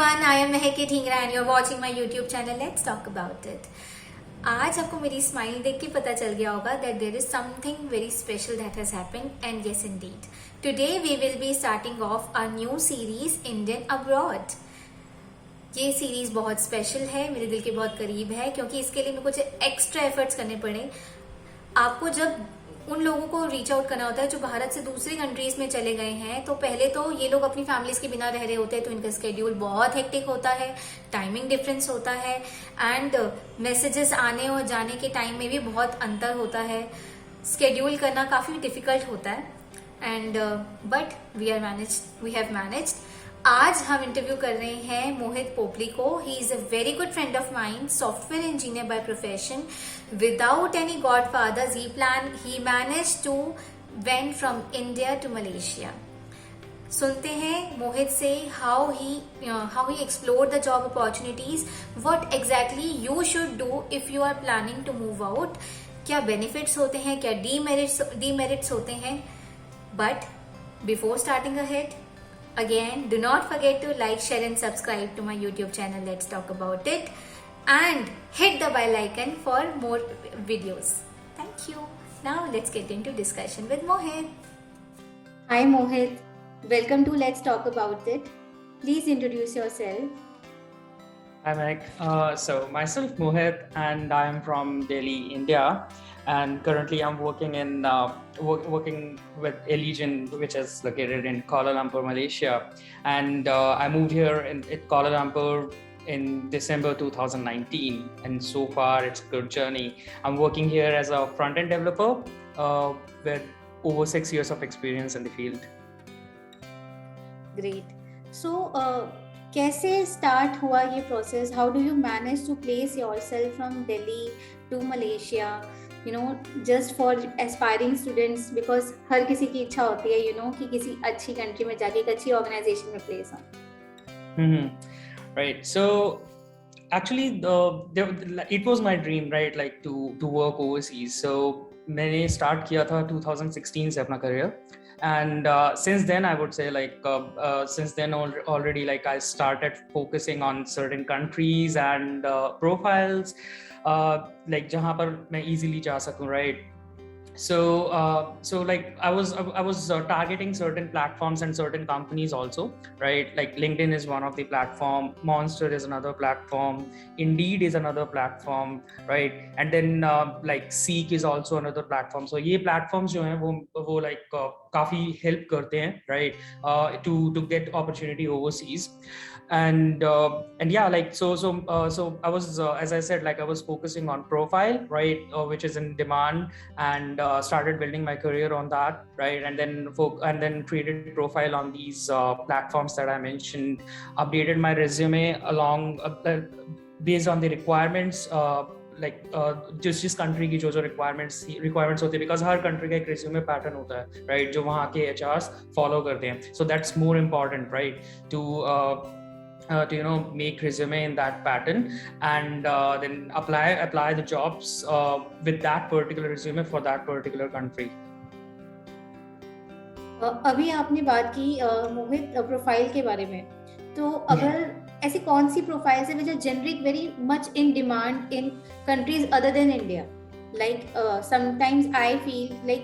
everyone, I am Mahek Dhingra and you're watching my YouTube channel. Let's talk about it. आज आपको मेरी smile देख के पता चल गया होगा that there is something very special that has happened, and yes indeed. Today we will be starting off our new series Indian Abroad. ये सीरीज बहुत स्पेशल है, मेरे दिल के बहुत करीब है क्योंकि इसके लिए मेरे को कुछ एक्स्ट्रा एफर्ट्स करने पड़े. आपको जब उन लोगों को रीच आउट करना होता है जो भारत से दूसरी कंट्रीज में चले गए हैं, तो पहले तो ये लोग अपनी फैमिलीज के बिना रह रहे होते हैं, तो इनका स्केड्यूल बहुत हेक्टिक होता है, टाइमिंग डिफरेंस होता है एंड मैसेजेस आने और जाने के टाइम में भी बहुत अंतर होता है. स्केड्यूल करना काफी डिफिकल्ट होता है and but we have managed. आज हम इंटरव्यू कर रहे हैं मोहित पोपली को. He is a very good friend of mine, software engineer by profession. Without any godfathers he managed to went from India to Malaysia. सुनते हैं मोहित से how he explored the job opportunities, what exactly you should do if you are planning to move out. क्या benefits होते हैं, क्या demerits होते हैं. But before starting ahead, again, do not forget to like, share and subscribe to my YouTube channel. Let's talk about it. And hit the bell icon for more videos. Thank you. Now let's get into discussion with Mohit. Hi Mohit. Welcome to Let's Talk About It. Please introduce yourself. Hi Meg. So myself Mohit, and I am from Delhi, India, and currently I'm working in working with Allegion, which is located in Kuala Lumpur, Malaysia. And I moved here in Kuala Lumpur in December 2019, and so far it's a good journey. I'm working here as a front-end developer with over 6 years of experience in the field. Great. So कैसे start हुआ ये process? How do you manage to place yourself from Delhi to Malaysia? You know, just for aspiring students, because हर किसी की इच्छा होती है, you know, कि किसी अच्छी country में जाके एक अच्छी organization में place हो. Right. So actually, it was my dream, right? Like to work overseas. So मैंने start किया था 2016 से अपना career. And since then, I would say since then already, like I started focusing on certain countries and profiles, like जहाँ पर मैं easily जा सकूँ, right? So like I was targeting certain platforms and certain companies also, right? Like LinkedIn is one of the platform, Monster is another platform, Indeed is another platform, right? And then like Seek is also another platform. So ये platforms जो हैं वो like काफी help करते हैं, right? To get opportunity overseas. And yeah, like so I was as I said, like I was focusing on profile, right, which is in demand, and started building my career on that, right? And then created profile on these platforms that I mentioned, updated my resume along based on the requirements, like जिस country की जो requirements होते हैं, because her country का एक resume pattern होता है, right, जो वहाँ के HRs follow करते हैं. So that's more important, right, to you know, make resume in that pattern, and then apply the jobs with that particular resume for that particular country. अभी आपने बात की मोहित प्रोफाइल के बारे में, तो अगर ऐसी कौन सी प्रोफाइल है which are generic, very much in demand in countries other than India? Like sometimes I feel like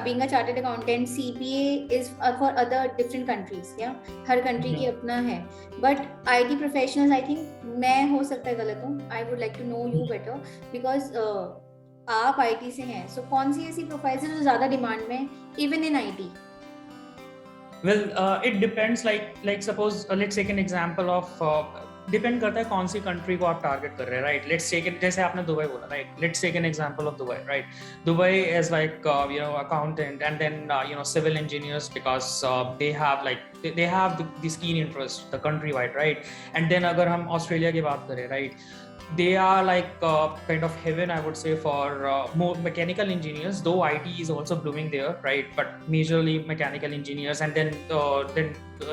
being a chartered accountant, CPA is for other different countries. Yeah, her country की अपना है. But IT professionals, I think, मैं हो सकता है गलत हूँ. I would like to know you better because आप IT से हैं. So कौन सी ऐसी profiles हैं जो ज़्यादा demand में even in IT? Well, it depends. Like suppose let's take an example of depend करता है कौन सी कंट्री को आप टारगेट कर रहे हैं, राइट? लेट्स टेक इट, जैसे आपने दुबई बोला, right? Let's take an example of Dubai, right? Dubai is like you know accountant and then you know civil engineers, because they have this keen interest the country wide, right? And then अगर हम Australia की बात करें, right, they are like kind of heaven, I would say, for more mechanical engineers, though IT is also blooming there, right? But majorly mechanical engineers, and then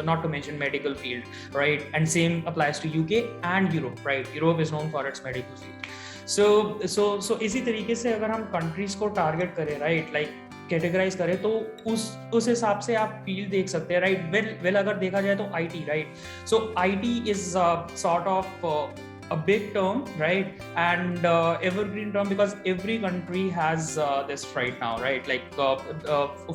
not to mention medical field, right? And same applies to UK and Europe, right? Europe is known for its medical field. So इसी तरीके से अगर हम countries को target करें, right, like categorise करें तो उस हिसाब से आप फील्ड देख सकते हैं, राइट? वेल अगर देखा जाए तो IT, right? So IT is sort of a big term, right? And evergreen term, because every country has this right now, right? Like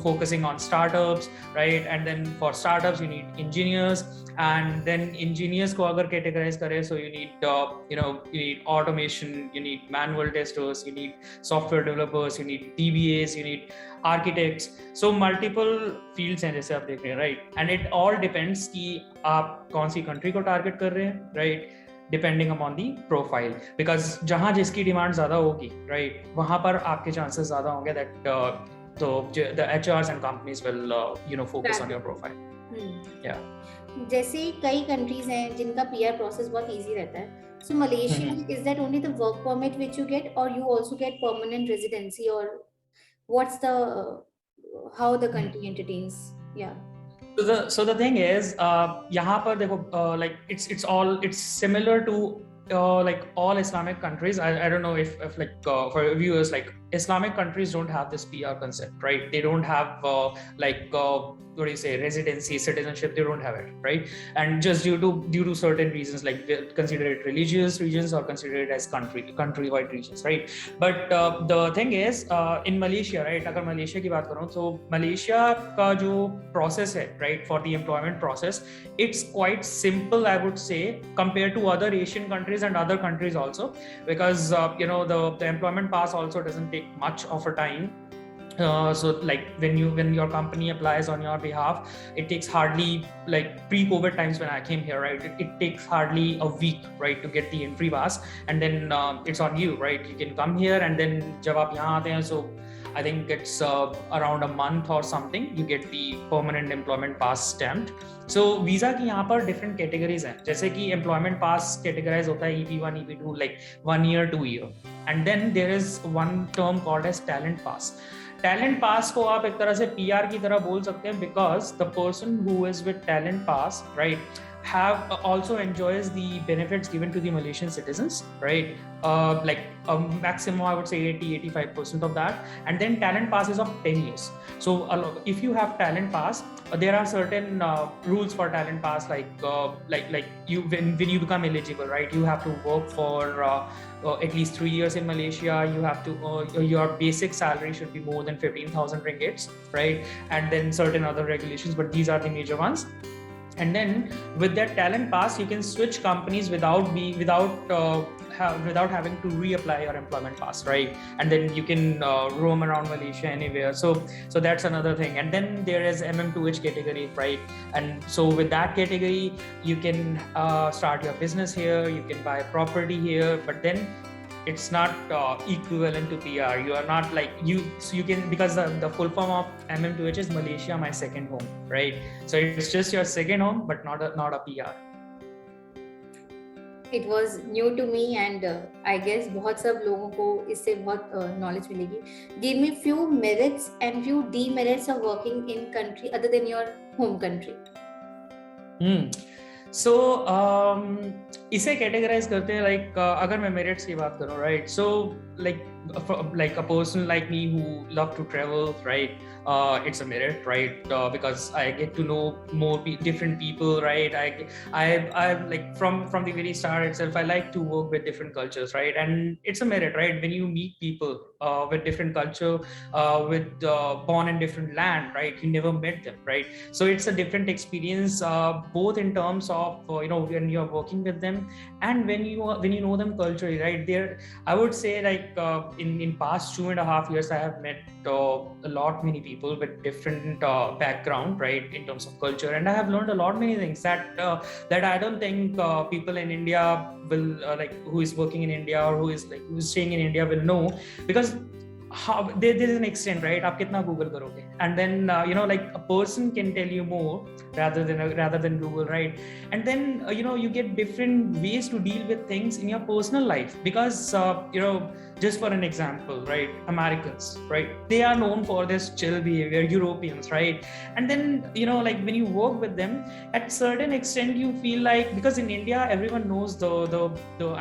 focusing on startups, right? And then for startups you need engineers, and then engineers ko agar categorize kare, so you need you need automation, you need manual testers, you need software developers, you need DBAs, you need architects. So multiple fields हैं जैसे आप देख रहे हैं, right? And it all depends कि आप कौन सी country को target कर रहे हैं, right? Depending upon the profile, because जहाँ जिसकी डिमांड ज्यादा होगी, right, वहाँ पर आपके चांसेस ज्यादा होंगे that the HRs and companies will focus on your profile. Yeah. जैसे कई कंट्रीज हैं जिनका PR प्रोसेस बहुत इजी रहता है. So Malaysia, is that only the work permit which you get, or you also get permanent residency, or what's the how the country entertains? Yeah. So the thing is, यहाँ पर देखो, like it's similar to like all Islamic countries. I don't know if like for viewers, like Islamic countries don't have this PR concept, right? They don't have like what do you say, residency, citizenship. They don't have it, right? And just due to certain reasons, like they consider it religious regions or consider it as country-wide regions, right? But the thing is, in Malaysia, right? अगर Malaysia की बात करूँ, तो Malaysia का जो process है, right, for the employment process, it's quite simple, I would say, compared to other Asian countries and other countries also, because the employment pass also doesn't take much of a time. So like when your company applies on your behalf, it takes hardly, like pre-COVID times when I came here, right, it takes hardly a week, right, to get the entry pass, and then it's on you, right? You can come here, and then जब आप यहाँ आते हैं, so I think it's around a month or something, you get the permanent employment pass stamped. So visa की यहाँ पर different categories हैं, जैसे कि employment pass categorize होता है EP1, EP2, like 1 year, 2 year, and then there is one term called as talent pass. Talent pass को आप एक तरह से PR की तरह बोल सकते हैं, because the person who is with talent pass, right, have also enjoys the benefits given to the Malaysian citizens, right? Like a maximum, I would say 80-85% of that. And then talent pass is of 10 years. So if you have talent pass, there are certain rules for talent pass, like you when you become eligible, right, you have to work for at least 3 years in Malaysia. You have to your basic salary should be more than 15,000 ringgits, right? And then certain other regulations, but these are the major ones. And then with that talent pass, you can switch companies without having to reapply your employment pass, right? And then you can roam around Malaysia anywhere. So that's another thing. And then there is MM2H category, right? And so with that category, you can start your business here, you can buy property here, but then it's not equivalent to PR. You are not like so you can, because the full form of MM2H is Malaysia, my second home, right? So it's just your second home, but not a PR. It was new to me, and I guess बहुत सब लोगों को इससे बहुत knowledge मिलेगी. Give me few merits and few demerits of working in country other than your home country. So इसे categorize करते हैं, like अगर मैं merits की बात करूँ, right? So like a person like me who love to travel, right? It's a merit, right? Because I get to know more different people, right? I like from the very start itself, I like to work with different cultures, right? And it's a merit, right? When you meet people with different culture, born in different land, right? You never met them, right? So it's a different experience, both in terms of when you're working with them and when you know them culturally, right? There, I would say, like in past 2.5 years, I have met many people with different background, right, in terms of culture, and I have learned many things that I don't think people in India will like who is working in India or who is staying in India will know, because there is an extent, right? आप कितना Google करोगे, and then like a person can tell you more rather than Google, right? And then you get different ways to deal with things in your personal life, because just for an example, right? Americans, right? They are known for this chill behavior, Europeans, right? And then, like when you work with them, at certain extent, you feel like, because in India, everyone knows the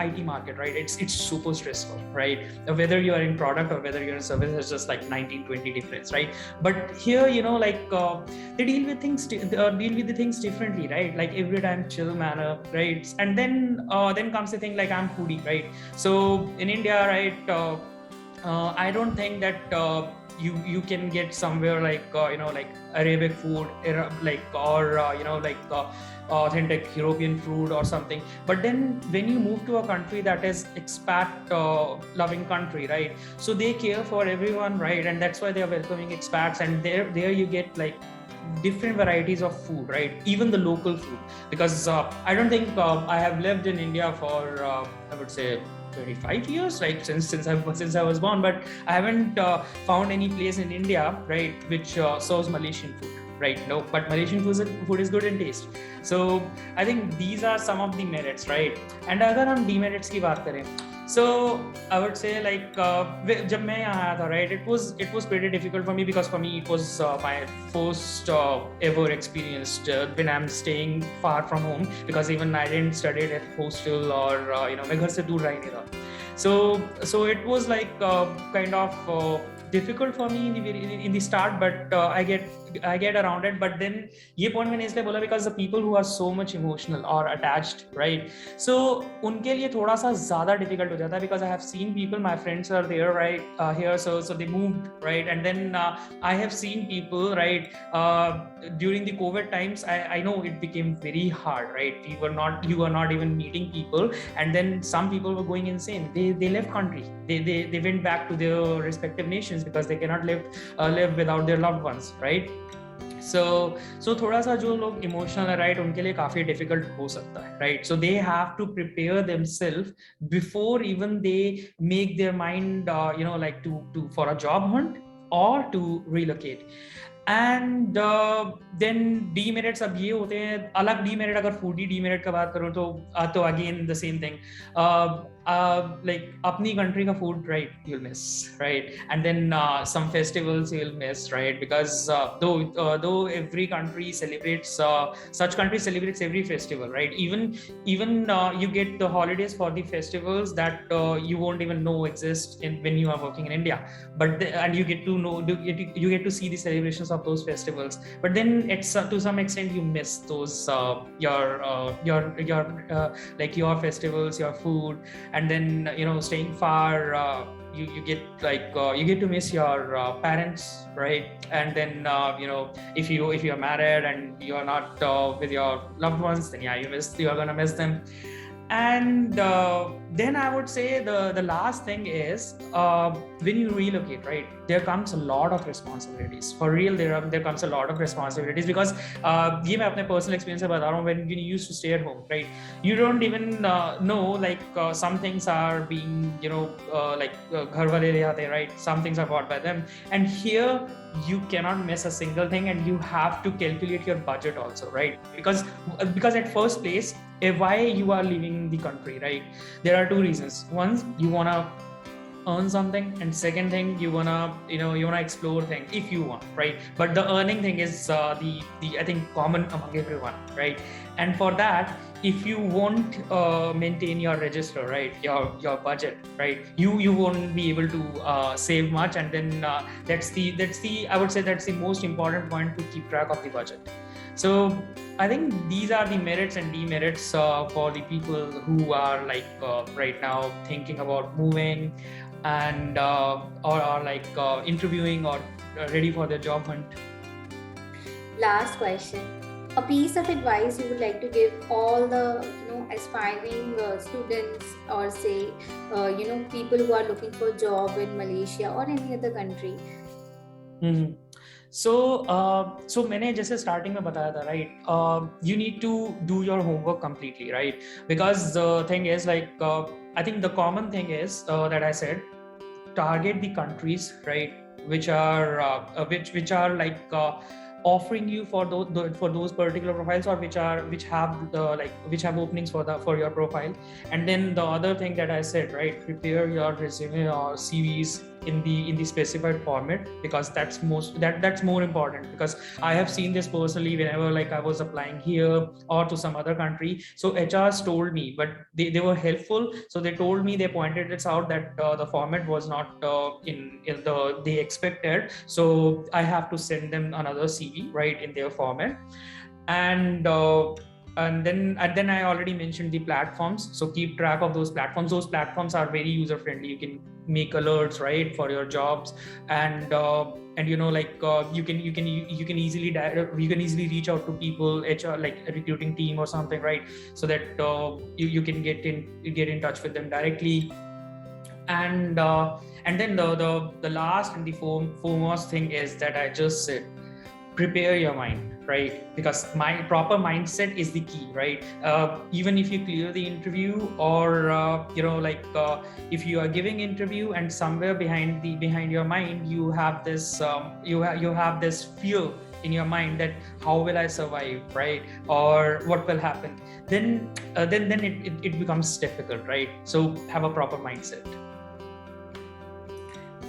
IT market, right? It's super stressful, right? Whether you are in product or whether you're in service, it's just like 19-20 difference, right? But here, they deal with the things differently, right? Like every time chill manner, right? And then comes the thing like I'm foodie, right? So in India, right, I don't think that you can get somewhere like like Arabic food, like or like authentic European food or something. But then when you move to a country that is expat loving country, right? So they care for everyone, right? And that's why they are welcoming expats, and there you get like different varieties of food, right? Even the local food, because I don't think I have lived in India for I would say 25 years, right? Since I was born, but I haven't found any place in India, right, which serves Malaysian food, right? No, but Malaysian food is good in taste. So I think these are some of the merits, right? And अगर हम demerits की बात करें, so I would say like जब मैं यहाँ आया था, right, it was pretty difficult for me, because for me it was my first ever experience when I'm staying far from home, because even I didn't study at hostel or मैं घर से दूर रह नहीं रहा. So it was like kind of difficult for me in the start, but I get around it. But then ये point मैंने इसलिए बोला because the people who are so much emotional or attached, right? So उनके लिए थोड़ा सा ज़्यादा difficult हो जाता है, because I have seen people, my friends are there, right, here, so they moved, right? And then I have seen people, right, during the COVID times, I know it became very hard, right? You were not even meeting people, and then some people were going insane. They left country. They went back to their respective nations because they cannot live without their loved ones, right? So थोड़ा सा जो लोग emotional है, right, उनके लिए काफी difficult हो सकता है, right? So they have to prepare themselves before even they make their mind like to for a job hunt or to relocate. And then demerits अब ये होते हैं, अलग डीमेरिट, अगर फूडी डीमेरिट का बात करूँ तो again the same thing, like अपनी कंट्री का food, right, you'll miss, right? And then some festivals you'll miss, right? Because though every country celebrates such country celebrates every festival, right? Even you get the holidays for the festivals that you won't even know exist when you are working in India, and you get to know, you get to see the celebrations of those festivals. But then it's to some extent you miss those your like your festivals, your food. And then staying far, you get like you get to miss your parents, right? And then if you're married and you're not with your loved ones, then yeah, you're gonna miss them. And then I would say the last thing is when you relocate, right, there comes a lot of responsibilities. For real, there comes a lot of responsibilities, because ये मैं अपने personal experience से बता रहा हूँ. When you used to stay at home, right, you don't even know like some things are being like घर वाले ले आते हैं, right? Some things are bought by them, and here you cannot miss a single thing, and you have to calculate your budget also, right? Because at first place, why you are leaving the country, right? There are two reasons. One, you wanna earn something, and second thing, you wanna explore things if you want, right? But the earning thing is the I think common among everyone, right? And for that, if you won't maintain your register, right, your budget, right, you won't be able to save much. And then that's the I would say that's the most important point, to keep track of the budget. So I think these are the merits and demerits for the people who are like right now thinking about moving and or like interviewing or ready for their job hunt. Last question. A piece of advice you would like to give all the aspiring students, or say people who are looking for a job in Malaysia or any other country? Mm-hmm. So मैंने जैसे starting में बताया था, right, you need to do your homework completely, right? Because the thing is like I think the common thing is that I said, target the countries, right, which are like offering you for those particular profiles, or which have which have openings for your profile. And then the other thing that I said, right, prepare your resume or CVs in the specified format, because that's more important. Because I have seen this personally whenever like I was applying here or to some other country. So HRs told me, but they were helpful. So they told me, they pointed this out, that the format was not in the they expected. So I have to send them another CV, right, in their format. And then I already mentioned the platforms. So keep track of those platforms. Those platforms are very user friendly. You can make alerts, right, for your jobs. And you know, like you can easily reach out to people, HR, like a recruiting team or something, right, so that you can get in touch with them directly. And then the last and the foremost thing is that I just said, prepare your mind, right? Because my proper mindset is the key, right? Even if you clear the interview, or you know, like if you are giving interview and somewhere behind your mind you have this you have this fear in your mind, that how will I survive, right, or what will happen, then it becomes difficult, right? So have a proper mindset.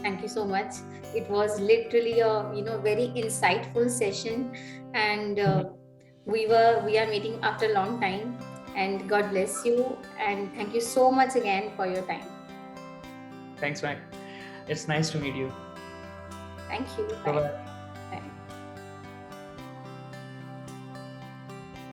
Thank you so much. It was literally a very insightful session, and we are meeting after a long time. And God bless you, and thank you so much again for your time. Thanks, Mac. It's nice to meet you. Thank you. Bye-bye.